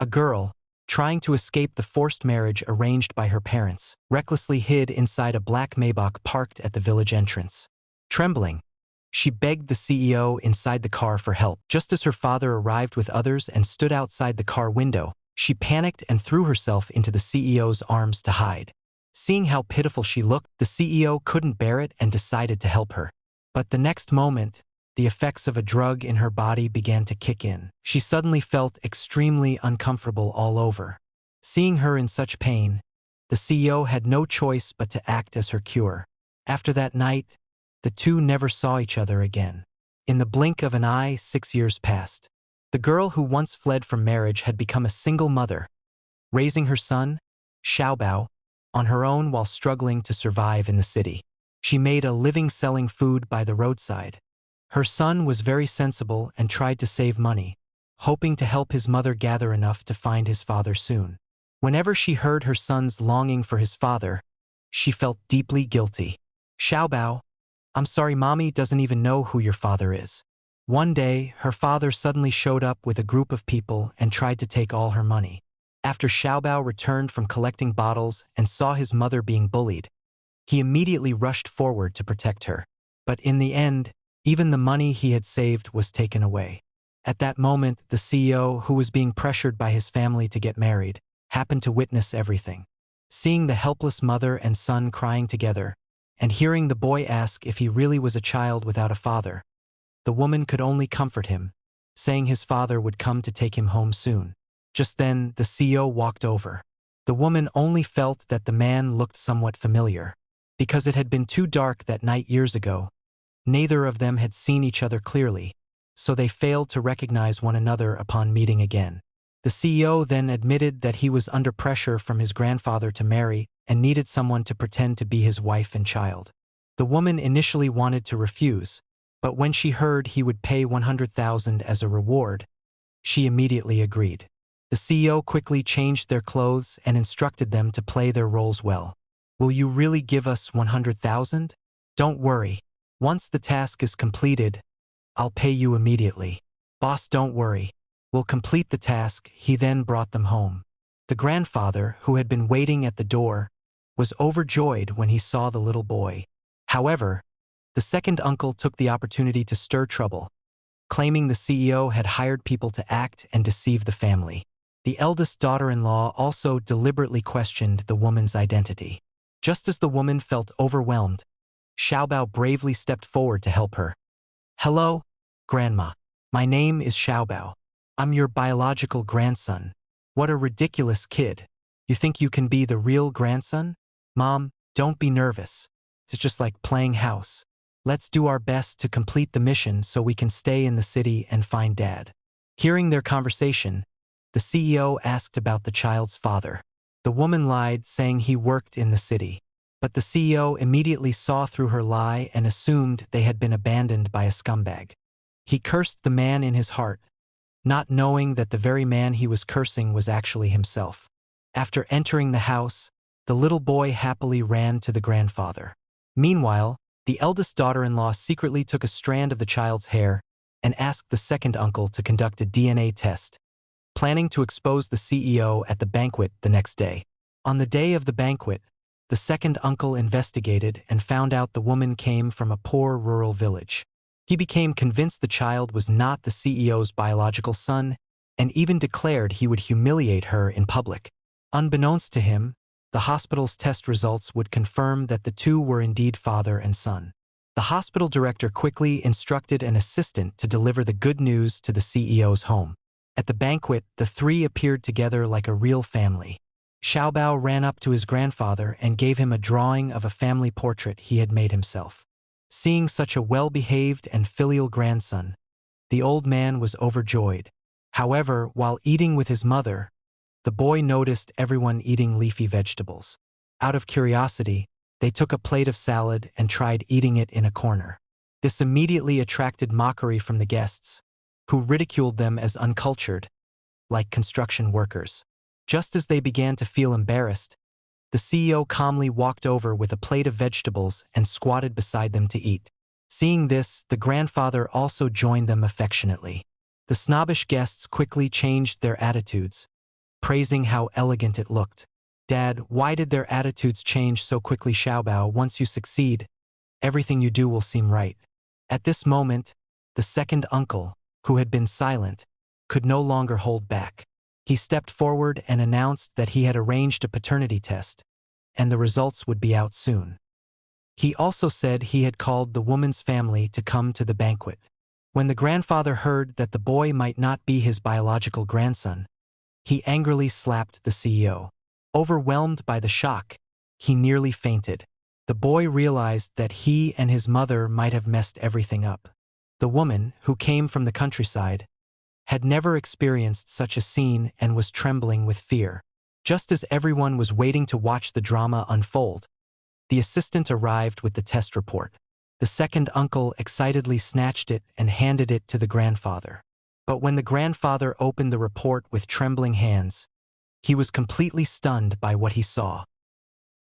A girl, trying to escape the forced marriage arranged by her parents, recklessly hid inside a black Maybach parked at the village entrance. Trembling, she begged the CEO inside the car for help. Just as her father arrived with others and stood outside the car window, she panicked and threw herself into the CEO's arms to hide. Seeing how pitiful she looked, the CEO couldn't bear it and decided to help her. But the next moment, the effects of a drug in her body began to kick in. She suddenly felt extremely uncomfortable all over. Seeing her in such pain, the CEO had no choice but to act as her cure. After that night, the two never saw each other again. In the blink of an eye, 6 years passed. The girl who once fled from marriage had become a single mother, raising her son, Xiaobao, on her own while struggling to survive in the city. She made a living selling food by the roadside. Her son was very sensible and tried to save money, hoping to help his mother gather enough to find his father soon. Whenever she heard her son's longing for his father, she felt deeply guilty. Xiaobao, I'm sorry, mommy doesn't even know who your father is. One day, her father suddenly showed up with a group of people and tried to take all her money. After Xiaobao returned from collecting bottles and saw his mother being bullied, he immediately rushed forward to protect her. But in the end, even the money he had saved was taken away. At that moment, the CEO, who was being pressured by his family to get married, happened to witness everything. Seeing the helpless mother and son crying together, and hearing the boy ask if he really was a child without a father, the woman could only comfort him, saying his father would come to take him home soon. Just then, the CEO walked over. The woman only felt that the man looked somewhat familiar. Because it had been too dark that night years ago, neither of them had seen each other clearly, so they failed to recognize one another upon meeting again. The CEO then admitted that he was under pressure from his grandfather to marry and needed someone to pretend to be his wife and child. The woman initially wanted to refuse, but when she heard he would pay 100,000 as a reward, she immediately agreed. The CEO quickly changed their clothes and instructed them to play their roles well. Will you really give us 100,000? Don't worry. Once the task is completed, I'll pay you immediately. Boss, don't worry. We'll complete the task. He then brought them home. The grandfather, who had been waiting at the door, was overjoyed when he saw the little boy. However, the second uncle took the opportunity to stir trouble, claiming the CEO had hired people to act and deceive the family. The eldest daughter-in-law also deliberately questioned the woman's identity. Just as the woman felt overwhelmed, Xiaobao bravely stepped forward to help her. Hello, Grandma. My name is Xiaobao. I'm your biological grandson. What a ridiculous kid. You think you can be the real grandson? Mom, don't be nervous. It's just like playing house. Let's do our best to complete the mission so we can stay in the city and find Dad. Hearing their conversation, the CEO asked about the child's father. The woman lied, saying he worked in the city. But the CEO immediately saw through her lie and assumed they had been abandoned by a scumbag. He cursed the man in his heart, not knowing that the very man he was cursing was actually himself. After entering the house, the little boy happily ran to the grandfather. Meanwhile, the eldest daughter-in-law secretly took a strand of the child's hair and asked the second uncle to conduct a DNA test, planning to expose the CEO at the banquet the next day. On the day of the banquet, the second uncle investigated and found out the woman came from a poor rural village. He became convinced the child was not the CEO's biological son and even declared he would humiliate her in public. Unbeknownst to him, the hospital's test results would confirm that the two were indeed father and son. The hospital director quickly instructed an assistant to deliver the good news to the CEO's home. At the banquet, the three appeared together like a real family. Xiaobao ran up to his grandfather and gave him a drawing of a family portrait he had made himself. Seeing such a well-behaved and filial grandson, the old man was overjoyed. However, while eating with his mother, the boy noticed everyone eating leafy vegetables. Out of curiosity, they took a plate of salad and tried eating it in a corner. This immediately attracted mockery from the guests, who ridiculed them as uncultured, like construction workers. Just as they began to feel embarrassed, the CEO calmly walked over with a plate of vegetables and squatted beside them to eat. Seeing this, the grandfather also joined them affectionately. The snobbish guests quickly changed their attitudes, praising how elegant it looked. Dad, why did their attitudes change so quickly? Xiaobao, once you succeed, everything you do will seem right. At this moment, the second uncle, who had been silent, could no longer hold back. He stepped forward and announced that he had arranged a paternity test, and the results would be out soon. He also said he had called the woman's family to come to the banquet. When the grandfather heard that the boy might not be his biological grandson, he angrily slapped the CEO. Overwhelmed by the shock, he nearly fainted. The boy realized that he and his mother might have messed everything up. The woman, who came from the countryside, had never experienced such a scene and was trembling with fear. Just as everyone was waiting to watch the drama unfold, the assistant arrived with the test report. The second uncle excitedly snatched it and handed it to the grandfather. But when the grandfather opened the report with trembling hands, he was completely stunned by what he saw.